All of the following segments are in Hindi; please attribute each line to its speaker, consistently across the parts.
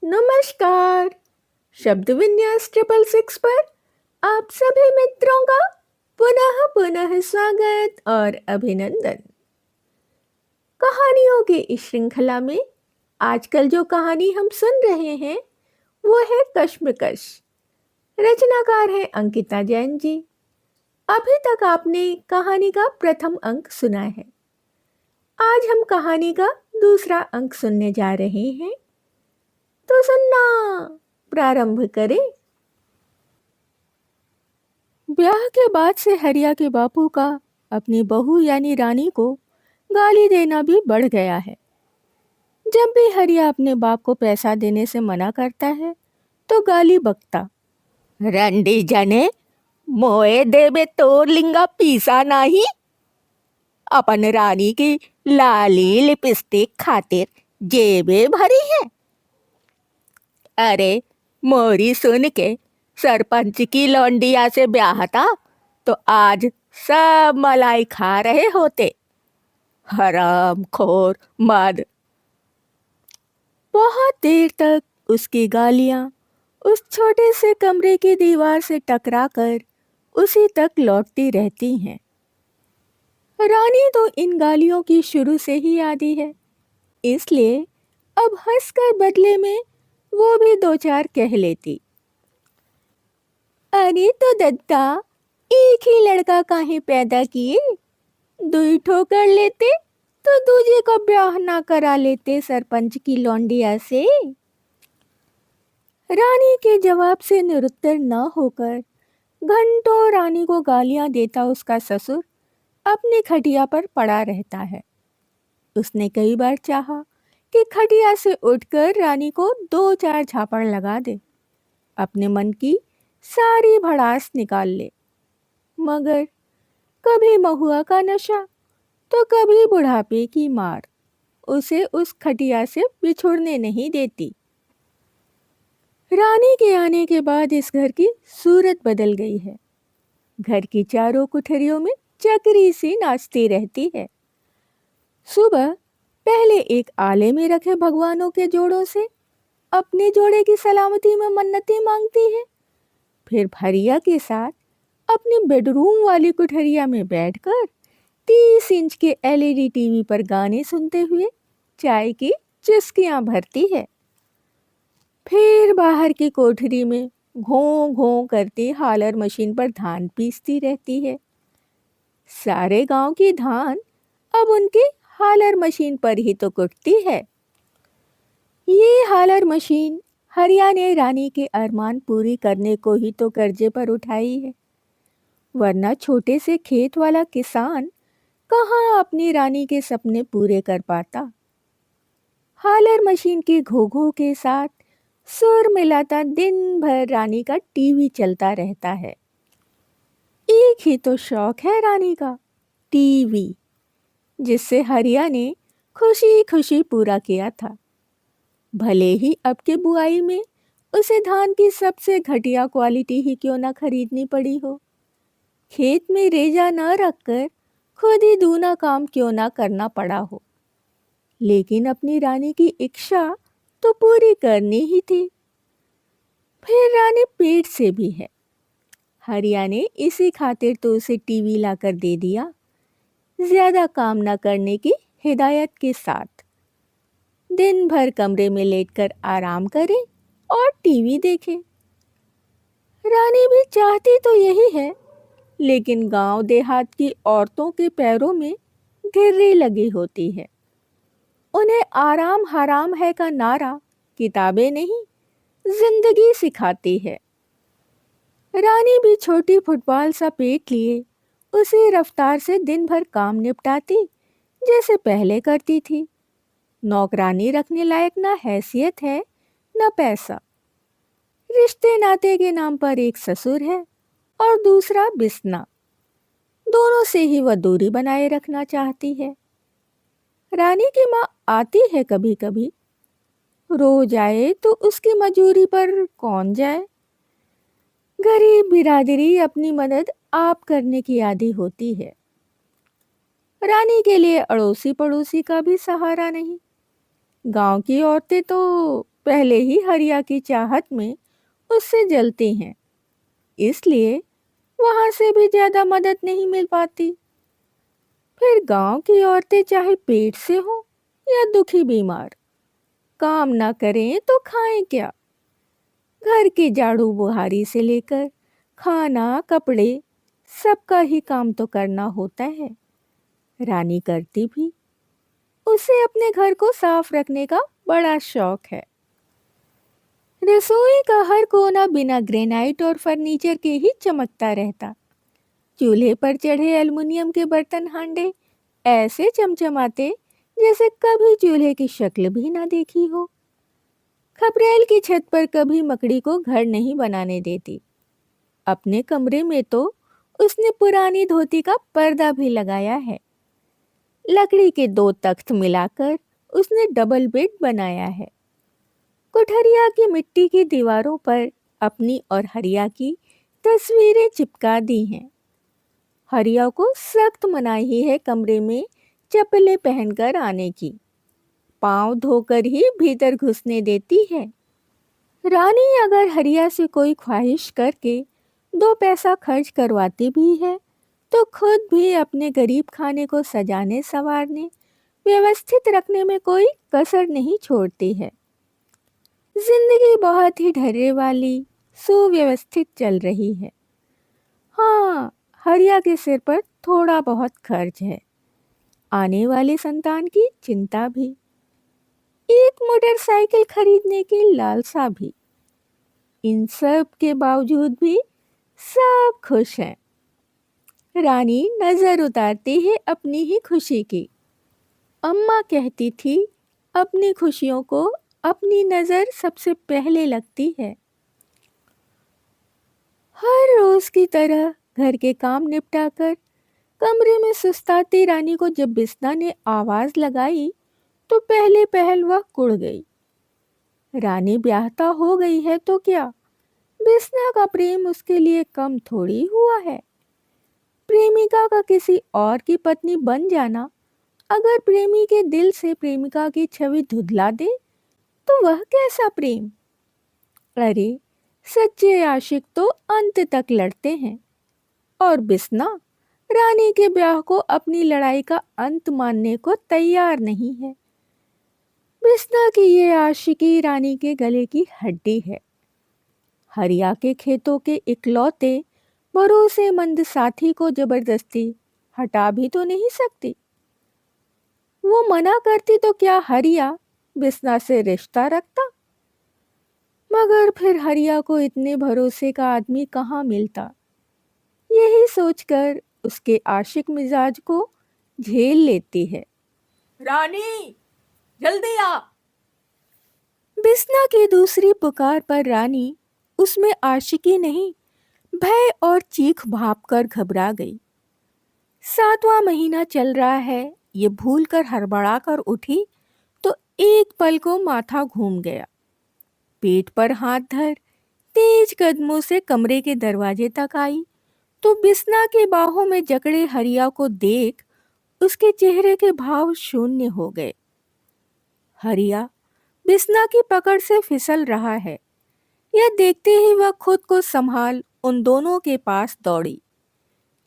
Speaker 1: नमस्कार। शब्द विन्यास 666 पर आप सभी मित्रों का पुनः पुनः स्वागत और अभिनंदन। कहानियों के इस श्रृंखला में आजकल जो कहानी हम सुन रहे हैं वो है कश्मकश। रचनाकार है अंकिता जैन जी। अभी तक आपने कहानी का प्रथम अंक सुना है। आज हम कहानी का दूसरा अंक सुनने जा रहे हैं, तो सुनना प्रारंभ करें। ब्याह के बाद से हरिया के बापू का अपनी बहू यानी रानी को गाली देना भी बढ़ गया है। जब भी हरिया अपने बाप को पैसा देने से मना करता है तो गाली बकता, रंडी जने मोए देबे तोर लिंगा पीसा नाही, अपन रानी की लाली लिपस्टिक खातिर जेबे भरी है। अरे मोरी सुन के सरपंच की लौंडिया से ब्याह था तो आज सब मलाई खा रहे होते। हराम खोर मद। बहुत देर तक उसकी गालियां उस छोटे से कमरे की दीवार से टकराकर उसी तक लौटती रहती हैं। रानी तो इन गालियों की शुरू से ही आदी है, इसलिए अब हंसकर बदले में वो भी दो चार कह लेती। अरे तो दद्दा, एक ही लड़का काहे पैदा किए, दुई ठोकर लेते तो दूजे का ब्याह ना करा लेते सरपंच की लौंडिया से। रानी के जवाब से निरुत्तर न होकर घंटों रानी को गालियां देता उसका ससुर अपनी खटिया पर पड़ा रहता है। उसने कई बार चाहा कि खटिया से उठकर रानी को दो चार झापड़ लगा दे, अपने मन की सारी भड़ास निकाल ले, मगर कभी महुआ का नशा तो कभी बुढ़ापे की मार उसे उस खटिया से बिछुड़ने नहीं देती। रानी के आने के बाद इस घर की सूरत बदल गई है। घर की चारों कुठरियों में चकरी सी नाचती रहती है। सुबह पहले एक आले में रखे भगवानों के जोड़ों से अपने जोड़े की सलामती में मन्नतें मांगती है। फिर भरिया के साथ अपनी बेडरूम वाली कुठरिया में बैठकर 30 इंच के एलईडी टीवी पर गाने सुनते हुए चाय की चुस्कियां भरती है। फिर बाहर की कोठरी में घों घों करती हालर मशीन पर धान पीसती रहती है। सारे गांव की धान अब उनकी हालर मशीन पर ही तो कुटती है। ये हालर मशीन हरिया ने रानी के अरमान पूरी करने को ही तो कर्जे पर उठाई है, वरना छोटे से खेत वाला किसान कहाँ अपनी रानी के सपने पूरे कर पाता। हालर मशीन की घोघो के साथ सुर मिलाता दिन भर रानी का टीवी चलता रहता है। एक ही तो शौक है रानी का, टीवी, जिससे हरिया ने खुशी खुशी पूरा किया था। भले ही अब के बुआई में उसे धान की सबसे घटिया क्वालिटी ही क्यों ना खरीदनी पड़ी हो, खेत में रेजा न रखकर खुद ही दूना काम क्यों ना करना पड़ा हो, लेकिन अपनी रानी की इच्छा तो पूरी करनी ही थी। फिर रानी पेट से भी है। हरिया ने इसी खातिर तो उसे टीवी लाकर दे दिया, ज्यादा काम न करने की हिदायत के साथ। दिन भर कमरे में लेटकर आराम करे और टीवी देखे। रानी भी चाहती तो यही है, लेकिन गांव देहात की औरतों के पैरों में घिर्री लगी होती है। उन्हें आराम हराम है का नारा किताबें नहीं, जिंदगी सिखाती है। रानी भी छोटी फुटबॉल सा पेट लिए उसी रफ्तार से दिन भर काम निपटाती जैसे पहले करती थी। नौकरानी रखने लायक ना हैसियत है ना पैसा। रिश्ते नाते के नाम पर एक ससुर है और दूसरा बिस्ना। दोनों से ही वह दूरी बनाए रखना चाहती है। रानी की माँ आती है कभी कभी, रोज आए तो उसकी मजूरी पर कौन जाए। गरीब बिरादरी अपनी मदद आप करने की आदी होती है। रानी के लिए अड़ोसी पड़ोसी का भी सहारा नहीं। गांव की औरतें तो पहले ही हरिया की चाहत में उससे जलती हैं, इसलिए वहां से भी ज्यादा मदद नहीं मिल पाती। फिर गांव की औरतें चाहे पेट से हो या दुखी बीमार, काम ना करें तो खाएं क्या। घर की झाड़ू बुहारी से लेकर खाना कपड़े सबका ही काम तो करना होता है। रानी करती भी। उसे अपने घर को साफ रखने का बड़ा शौक है। रसोई का हर कोना बिना ग्रेनाइट और फर्नीचर के ही चमकता रहता। चूल्हे पर चढ़े एल्युमिनियम के बर्तन हांडे ऐसे चमचमाते जैसे कभी चूल्हे की शक्ल भी ना देखी हो। खपरेल की छत पर कभी मकड़ी को घर नहीं बनाने देती। अपने कमरे में तो उसने पुरानी धोती का पर्दा भी लगाया है। लकड़ी के 2 तख्त मिलाकर उसने डबल बेड बनाया है। कोठरिया की मिट्टी की दीवारों पर अपनी और हरिया की तस्वीरें चिपका दी हैं। हरिया को सख्त मनाही है कमरे में चप्पलें पहनकर आने की। पांव धोकर ही भीतर घुसने देती है। रानी अगर हरिया से कोई ख्वाहिश करके 2 पैसा खर्च करवाती भी है तो खुद भी अपने गरीब खाने को सजाने संवारने व्यवस्थित रखने में कोई कसर नहीं छोड़ती है। जिंदगी बहुत ही ढर्रे वाली सुव्यवस्थित चल रही है। हाँ, हरिया के सिर पर थोड़ा बहुत खर्च है, आने वाली संतान की चिंता भी, एक मोटरसाइकिल खरीदने की लालसा भी। इन सब के बावजूद भी सब खुश हैं। रानी नजर उतारती है अपनी ही खुशी की। अम्मा कहती थी, अपनी खुशियों को अपनी नजर सबसे पहले लगती है। हर रोज की तरह घर के काम निपटाकर कमरे में सुस्ताती रानी को जब बिस्ना ने आवाज लगाई तो पहले पहल वह कुड़ गई। रानी ब्याहता हो गई है तो क्या, बिस्ना का प्रेम उसके लिए कम थोड़ी हुआ है। प्रेमिका का किसी और की पत्नी बन जाना अगर प्रेमी के दिल से प्रेमिका की छवि धुंधला दे तो वह कैसा प्रेम। अरे, सच्चे आशिक तो अंत तक लड़ते हैं, और बिस्ना रानी के ब्याह को अपनी लड़ाई का अंत मानने को तैयार नहीं है। बिस्ना की ये आशिकी रानी के गले की हड्डी है। हरिया के खेतों के इकलौते भरोसेमंद साथी को जबरदस्ती हटा भी तो नहीं सकती। वो मना करती तो क्या हरिया बिस्ना से रिश्ता रखता। मगर फिर हरिया को इतने भरोसे का आदमी कहाँ मिलता। यही सोचकर उसके आशिक मिजाज को झेल लेती है। रानी, जल्दी आ। बिस्ना की दूसरी पुकार पर रानी उसमें आशिकी नहीं, भय और चीख भाप कर घबरा गई। 7वां महीना चल रहा है, ये भूल कर हड़बड़ा कर उठी तो एक पल को माथा घूम गया। पेट पर हाथ धर तेज कदमों से कमरे के दरवाजे तक आई तो बिस्ना के बाहों में जकड़े हरिया को देख उसके चेहरे के भाव शून्य हो गए। हरिया बिस्ना की पकड़ से फिसल रहा है, यह देखते ही वह खुद को संभाल उन दोनों के पास दौड़ी।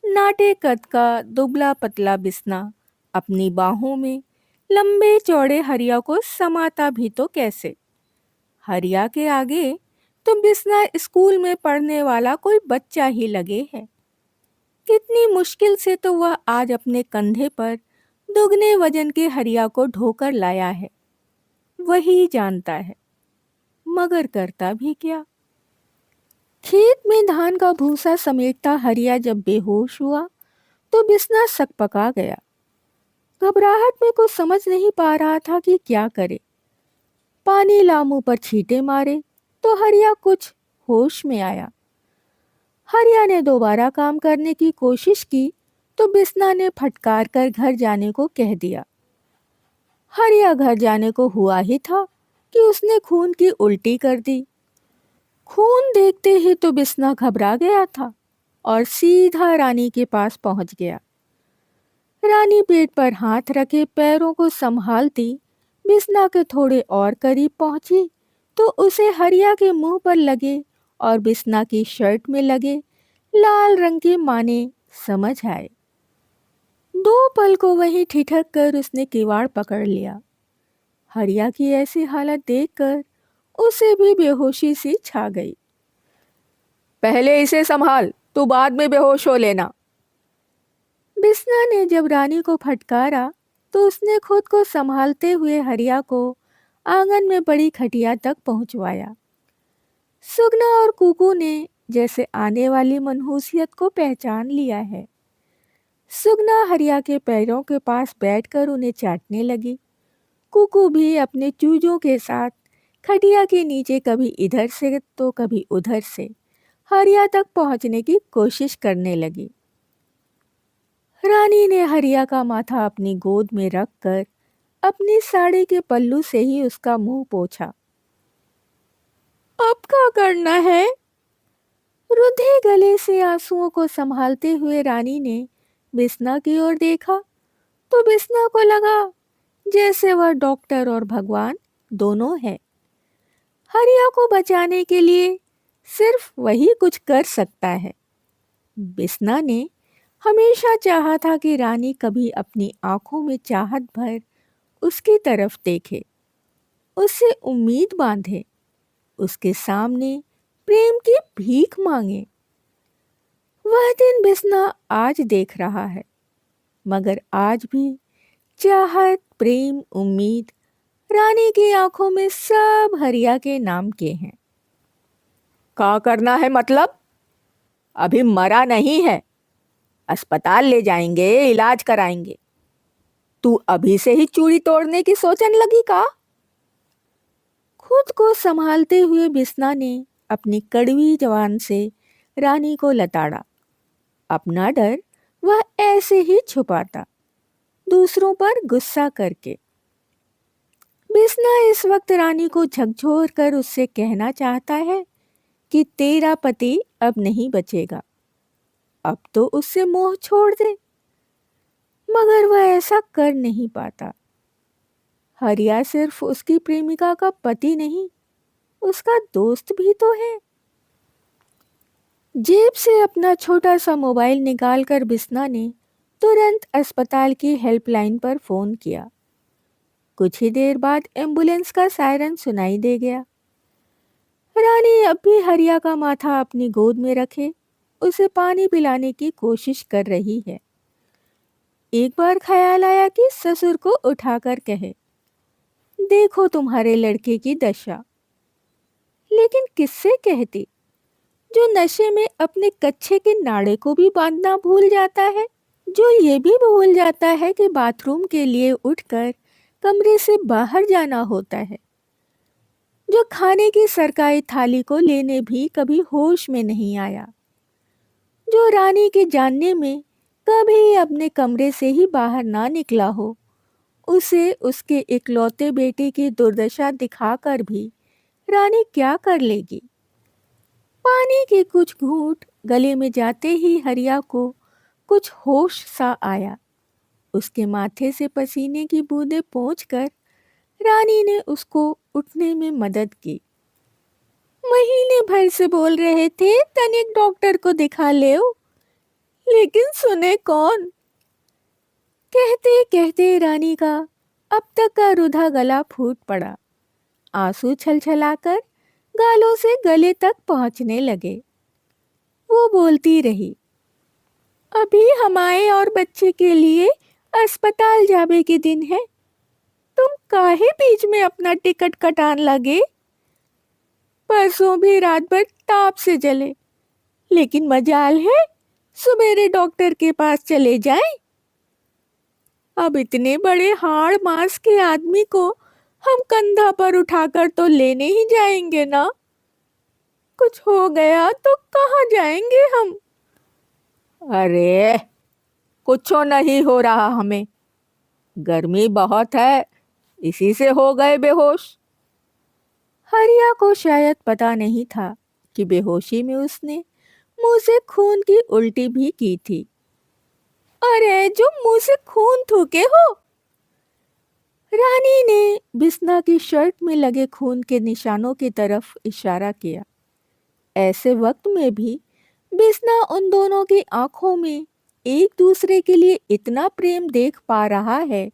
Speaker 1: नाटे कद का दुबला पतला बिस्ना अपनी बाहों में लंबे चौड़े हरिया को समाता भी तो कैसे। हरिया के आगे तो बिस्ना स्कूल में पढ़ने वाला कोई बच्चा ही लगे है। कितनी मुश्किल से तो वह आज अपने कंधे पर दुगने वजन के हरिया को ढोकर लाया है, वही जानता है। मगर करता भी क्या। खेत में धान का भूसा समेटता हरिया जब बेहोश हुआ तो बिस्ना सकपका गया। घबराहट में कुछ समझ नहीं पा रहा था कि क्या करे। पानी ला मुंह पर छींटे मारे तो हरिया कुछ होश में आया। हरिया ने दोबारा काम करने की कोशिश की तो बिस्ना ने फटकार कर घर जाने को कह दिया। हरिया घर जाने को हुआ ही था कि उसने खून की उल्टी कर दी। खून देखते ही तो बिस्ना घबरा गया था और सीधा रानी के पास पहुंच गया। रानी पेट पर हाथ रखे पैरों को संभालती बिस्ना के थोड़े और करीब पहुंची तो उसे हरिया के मुंह पर लगे और बिस्ना की शर्ट में लगे लाल रंग के माने समझ आए। 2 पल को वहीं ठिठक कर उसने किवाड़ पकड़ लिया। हरिया की ऐसी हालत देखकर उसे भी बेहोशी सी छा गई। पहले इसे संभाल, तू बाद में बेहोश हो लेना। बिस्ना ने जब रानी को फटकारा तो उसने खुद को संभालते हुए हरिया को आंगन में पड़ी खटिया तक पहुंचवाया। सुगना और कुकू ने जैसे आने वाली मनहूसियत को पहचान लिया है। सुगना हरिया के पैरों के पास बैठकर उन्हें चाटने लगी। कुकू भी अपने चूजों के साथ खटिया के नीचे कभी इधर से तो कभी उधर से हरिया तक पहुंचने की कोशिश करने लगी। रानी ने हरिया का माथा अपनी गोद में रखकर अपनी साड़ी के पल्लू से ही उसका मुंह पोंछा। अब क्या करना है? रुधे गले से आंसुओं को संभालते हुए रानी ने बिस्ना की ओर देखा तो बिस्ना को लगा जैसे वह डॉक्टर और भगवान दोनों है। हरिया को बचाने के लिए सिर्फ वही कुछ कर सकता है। बिस्ना ने हमेशा चाहा था कि रानी कभी अपनी आंखों में चाहत भर उसकी तरफ देखे, उससे उम्मीद बांधे, उसके सामने प्रेम की भीख मांगे। वह दिन बिस्ना आज देख रहा है, मगर आज भी चाहत, प्रेम, उम्मीद रानी की आंखों में सब हरिया के नाम के हैं। क्या करना है मतलब? अभी मरा नहीं है, अस्पताल ले जाएंगे, इलाज कराएंगे। तू अभी से ही चूड़ी तोड़ने की सोचने लगी का? खुद को संभालते हुए बिस्ना ने अपनी कड़वी जबान से रानी को लताड़ा। अपना डर वह ऐसे ही छुपाता, दूसरों पर गुस्सा करके। बिस्ना इस वक्त रानी को झकझोर कर उससे कहना चाहता है कि तेरा पति अब नहीं बचेगा, अब तो उससे मोह छोड़ दे, मगर वह ऐसा कर नहीं पाता। हरिया सिर्फ उसकी प्रेमिका का पति नहीं, उसका दोस्त भी तो है। जेब से अपना छोटा सा मोबाइल निकालकर बिस्ना ने तुरंत अस्पताल की हेल्पलाइन पर फोन किया। कुछ ही देर बाद एम्बुलेंस का सायरन सुनाई दे गया। रानी अब भी हरिया का माथा अपनी गोद में रखे उसे पानी पिलाने की कोशिश कर रही है। एक बार ख्याल आया कि ससुर को उठाकर कहे, देखो तुम्हारे लड़के की दशा। लेकिन किससे कहती, जो नशे में अपने कच्छे के नाड़े को भी बांधना भूल जाता है, जो ये भी भूल जाता है कि बाथरूम के लिए उठकर कमरे से बाहर जाना होता है, जो खाने की सरकारी थाली को लेने भी कभी होश में नहीं आया, जो रानी के जानने में कभी अपने कमरे से ही बाहर ना निकला हो, उसे उसके इकलौते बेटे की दुर्दशा दिखाकर भी रानी क्या कर लेगी। पानी के कुछ घूंट गले में जाते ही हरिया को कुछ होश सा आया। उसके माथे से पसीने की बूंदें पोंछकर रानी ने उसको उठने में मदद की। महीने भर से बोल रहे थे तनिक डॉक्टर को दिखा ले, लेकिन सुने कौन। कहते कहते रानी का अब तक का रुधा गला फूट पड़ा। आंसू छलछलाकर गालों से गले तक पहुंचने लगे। वो बोलती रही, अभी हमारे और बच्चे के लिए अस्पताल जावे के दिन है, तुम काहे बीच में अपना टिकट कटान लगे। परसों भी रात भर ताप से जले, लेकिन मजाल है सुबेरे डॉक्टर के पास चले जाएं। अब इतने बड़े हाड़ मांस के आदमी को हम कंधा पर उठाकर तो लेने ही जाएंगे ना, कुछ हो गया तो कहाँ जाएंगे हम। अरे कुछ नहीं हो रहा हमें, गर्मी बहुत है, इसी से हो गए बेहोश। हरिया को शायद पता नहीं था कि बेहोशी में उसने मुंह से खून की उल्टी भी की थी। अरे जो मुंह से खून थूके हो। रानी ने बिस्ना की शर्ट में लगे खून के निशानों की तरफ इशारा किया। ऐसे वक्त में भी बिस्ना उन दोनों की आंखों में एक दूसरे के लिए इतना प्रेम देख पा रहा है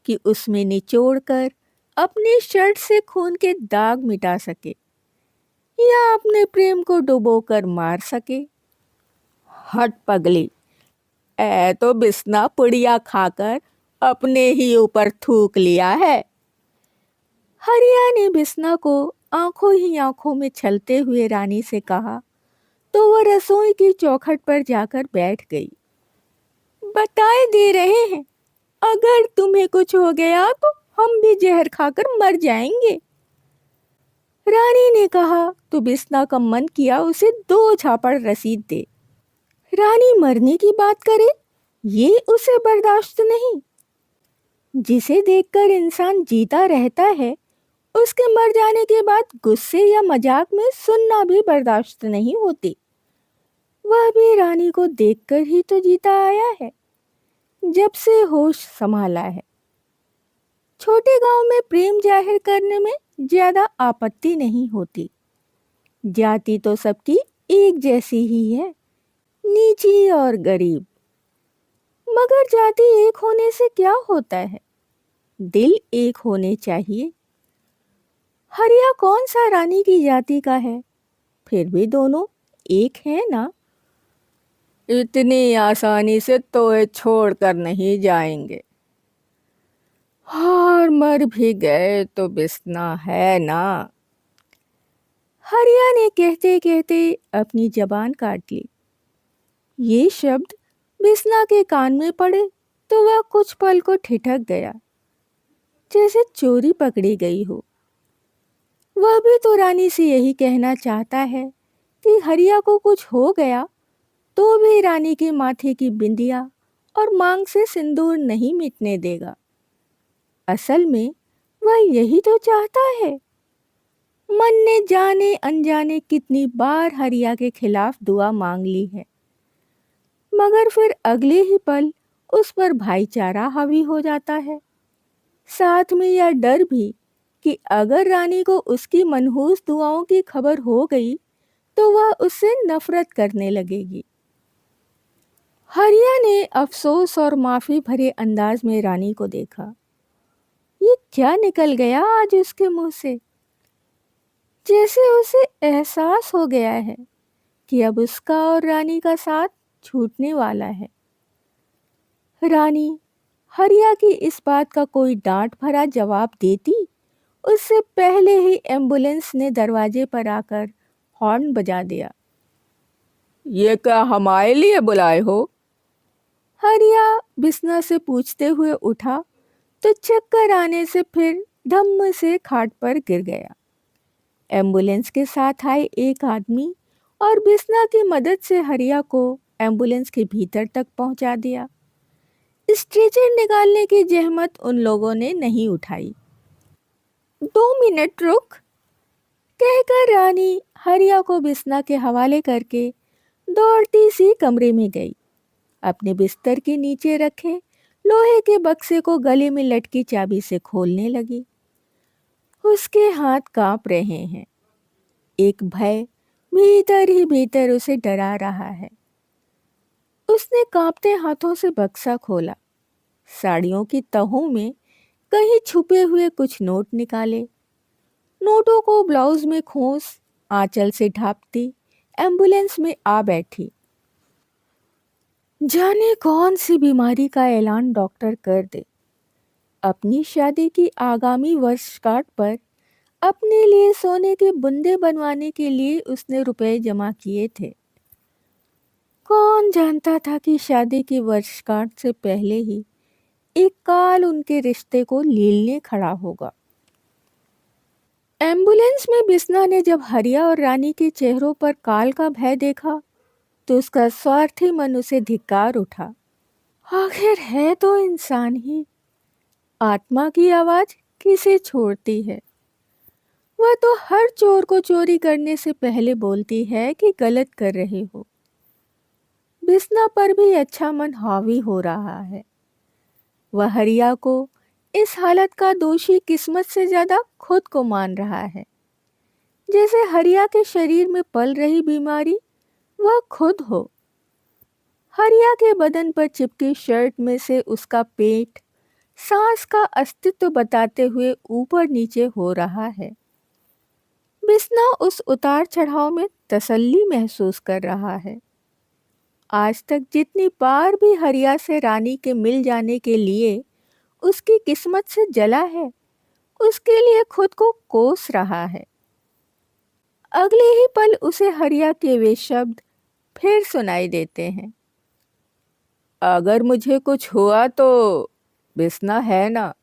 Speaker 1: कि उसमें निचोड़कर अपनी शर्ट से खून के दाग मिटा सके या अपने प्रेम को डुबोकर मार सके। हट पगली, ऐ तो बिस्ना पुड़िया खाकर अपने ही ऊपर थूक लिया है। हरिया ने बिस्ना को आंखों ही आंखों में छलते हुए रानी से कहा तो वह रसोई की चौखट पर जाकर बैठ गई। बताए दे रहे हैं, अगर तुम्हें कुछ हो गया तो हम भी जहर खाकर मर जाएंगे। रानी ने कहा तो बिस्ना का मन किया उसे 2 झापड़ रसीद दे। रानी मरने की बात करे, ये उसे बर्दाश्त नहीं। जिसे देखकर इंसान जीता रहता है, उसके मर जाने के बाद गुस्से या मजाक में सुनना भी बर्दाश्त नहीं होती। वह भी रानी को देखकर ही तो जीता आया है, जब से होश संभाला है। छोटे गांव में प्रेम जाहिर करने में ज्यादा आपत्ति नहीं होती। जाति तो सबकी एक जैसी ही है, नीची और गरीब। मगर जाति एक होने से क्या होता है, दिल एक होने चाहिए। हरिया कौन सा रानी की जाति का है, फिर भी दोनों एक हैं ना। इतनी आसानी से तो ये छोड़कर नहीं जाएंगे, और मर भी गए तो बिस्ना है ना। हरिया ने कहते कहते अपनी जबान काट ली। ये शब्द बिस्ना के कान में पड़े तो वह कुछ पल को ठिठक गया, जैसे चोरी पकड़ी गई हो। वह भी तो रानी से यही कहना चाहता है कि हरिया को कुछ हो गया तो भी रानी के माथे की बिंदिया और मांग से सिंदूर नहीं मिटने देगा। असल में वह यही तो चाहता है। मन ने जाने अनजाने कितनी बार हरिया के खिलाफ दुआ मांग ली है, मगर फिर अगले ही पल उस पर भाईचारा हावी हो जाता है, साथ में यह डर भी कि अगर रानी को उसकी मनहूस दुआओं की खबर हो गई तो वह उससे नफरत करने लगेगी। हरिया ने अफसोस और माफी भरे अंदाज में रानी को देखा। ये क्या निकल गया आज उसके मुंह से, जैसे उसे एहसास हो गया है कि अब उसका और रानी का साथ छूटने वाला है। रानी हरिया की इस बात का कोई डांट भरा जवाब देती, उससे पहले ही एम्बुलेंस ने दरवाजे पर आकर हॉर्न बजा दिया। ये क्या हमारे लिए बुलाए हो? हरिया बिस्ना से पूछते हुए उठा तो चक्कर आने से फिर धम्म से खाट पर गिर गया। एम्बुलेंस के साथ आए एक आदमी और बिस्ना की मदद से हरिया को एम्बुलेंस के भीतर तक पहुंचा दिया। स्ट्रेचर निकालने की जहमत उन लोगों ने नहीं उठाई। 2 मिनट रुक, कहकर रानी हरिया को बिस्ना के हवाले करके दौड़ती सी कमरे में गई। अपने बिस्तर के नीचे रखे लोहे के बक्से को गले में लटकी चाबी से खोलने लगी। उसके हाथ कांप रहे हैं, एक भय भीतर ही भीतर उसे डरा रहा है। उसने कांपते हाथों से बक्सा खोला, साड़ियों की तहों में कहीं छुपे हुए कुछ नोट निकाले। नोटों को ब्लाउज में खोस आंचल से ढांपती एम्बुलेंस में आ बैठी। जाने कौन सी बीमारी का ऐलान डॉक्टर कर दे। अपनी शादी की आगामी वर्षगांठ पर अपने लिए सोने के बुंदे बनवाने के लिए उसने रुपए जमा किए थे। कौन जानता था कि शादी की वर्षगांठ से पहले ही एक काल उनके रिश्ते को लीलने खड़ा होगा। एम्बुलेंस में बिस्ना ने जब हरिया और रानी के चेहरों पर काल का भय देखा तो उसका स्वार्थी मन उसे धिक्कार उठा। आखिर है तो इंसान ही, आत्मा की आवाज किसे छोड़ती है। वह तो हर चोर को चोरी करने से पहले बोलती है कि गलत कर रहे हो। बिस्ना पर भी अच्छा मन हावी हो रहा है। वह हरिया को इस हालत का दोषी किस्मत से ज्यादा खुद को मान रहा है। जैसे हरिया के शरीर में पल रही बीमारी वह खुद हो। हरिया के बदन पर चिपकी शर्ट में से उसका पेट सांस का अस्तित्व बताते हुए ऊपर नीचे हो रहा है। बिस्ना उस उतार चढ़ाव में तसल्ली महसूस कर रहा है। आज तक जितनी बार भी हरिया से रानी के मिल जाने के लिए उसकी किस्मत से जला है, उसके लिए खुद को कोस रहा है। अगले ही पल उसे हरिया के वे शब्द फिर सुनाई देते हैं। अगर मुझे कुछ हुआ तो बिस्ना है ना।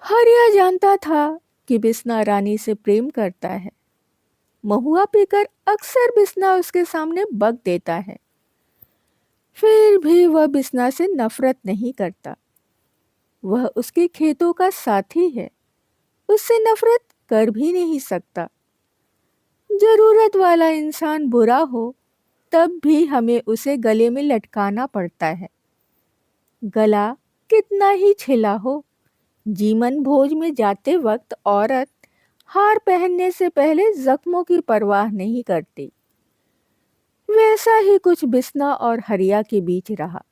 Speaker 1: हरिया जानता था कि बिस्ना रानी से प्रेम करता है। महुआ पीकर अक्सर बिस्ना उसके सामने बक देता है। फिर भी वह बिस्ना से नफरत नहीं करता। वह उसके खेतों का साथी है, उससे नफरत कर भी नहीं सकता। जरूरत वाला इंसान बुरा हो तब भी हमें उसे गले में लटकाना पड़ता है। गला कितना ही छिला हो, जीवन भोज में जाते वक्त औरत हार पहनने से पहले जख्मों की परवाह नहीं करती। वैसा ही कुछ बिस्ना और हरिया के बीच रहा।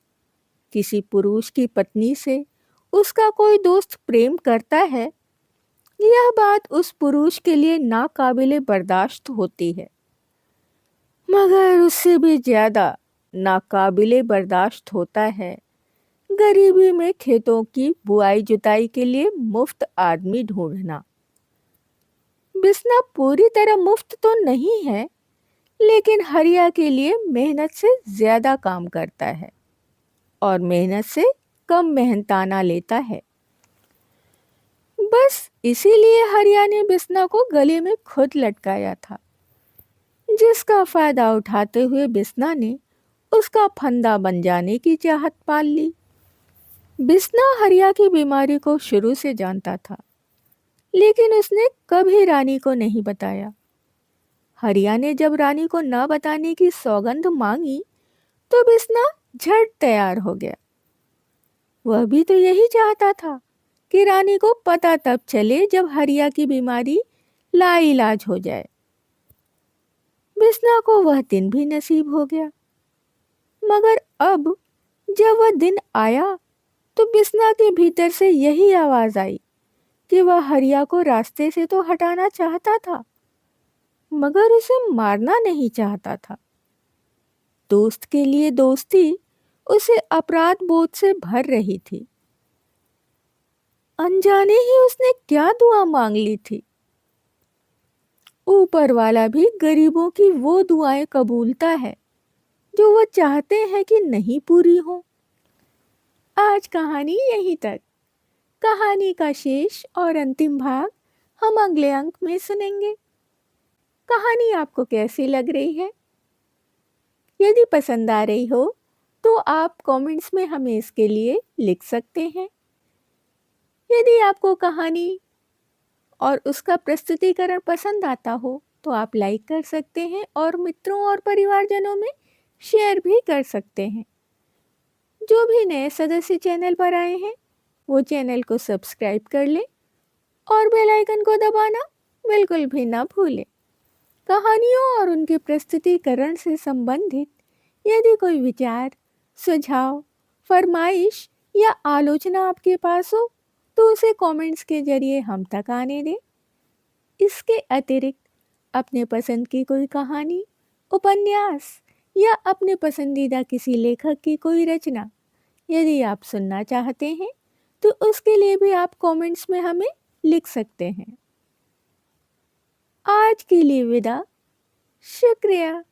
Speaker 1: किसी पुरुष की पत्नी से उसका कोई दोस्त प्रेम करता है, यह बात उस पुरुष के लिए नाकाबिले बर्दाश्त होती है, मगर उससे भी ज्यादा नाकाबिले बर्दाश्त होता है गरीबी में खेतों की बुआई जुताई के लिए मुफ्त आदमी ढूंढना। बिस्ना पूरी तरह मुफ्त तो नहीं है, लेकिन हरिया के लिए मेहनत से ज्यादा काम करता है और मेहनत से कम मेहनताना लेता है। बस इसीलिए हरिया ने बिस्ना को गले में खुद लटकाया था, जिसका फायदा उठाते हुए बिस्ना ने उसका फंदा बन जाने की चाहत पाल ली। बिस्ना हरिया की बीमारी को शुरू से जानता था, लेकिन उसने कभी रानी को नहीं बताया। हरिया ने जब रानी को न बताने की सौगंध मांगी तो बिस्ना झट तैयार हो गया। वह भी तो यही चाहता था कि रानी को पता तब चले जब हरिया की बीमारी लाइलाज हो जाए। बिस्ना को वह दिन भी नसीब हो गया, मगर अब जब वह दिन आया तो बिस्ना के भीतर से यही आवाज आई कि वह हरिया को रास्ते से तो हटाना चाहता था, मगर उसे मारना नहीं चाहता था। दोस्त के लिए दोस्ती उसे अपराध बोध से भर रही थी। अनजाने ही उसने क्या दुआ मांग ली थी। ऊपर वाला भी गरीबों की वो दुआएं कबूलता है जो वो चाहते हैं कि नहीं पूरी हो। आज कहानी यहीं तक। कहानी का शेष और अंतिम भाग हम अगले अंक में सुनेंगे। कहानी आपको कैसी लग रही है? यदि पसंद आ रही हो तो आप कमेंट्स में हमें इसके लिए लिख सकते हैं। यदि आपको कहानी और उसका प्रस्तुतिकरण पसंद आता हो तो आप लाइक कर सकते हैं और मित्रों और परिवारजनों में शेयर भी कर सकते हैं। जो भी नए सदस्य चैनल पर आए हैं वो चैनल को सब्सक्राइब कर लें और बेल आइकन को दबाना बिल्कुल भी ना भूलें। कहानियों और उनके प्रस्तुतिकरण से संबंधित यदि कोई विचार, सुझाव, फरमाइश या आलोचना आपके पास हो तो उसे कमेंट्स के जरिए हम तक आने दें। इसके अतिरिक्त अपने पसंद की कोई कहानी, उपन्यास या अपने पसंदीदा किसी लेखक की कोई रचना यदि आप सुनना चाहते हैं तो उसके लिए भी आप कमेंट्स में हमें लिख सकते हैं। आज के लिए विदा। शुक्रिया।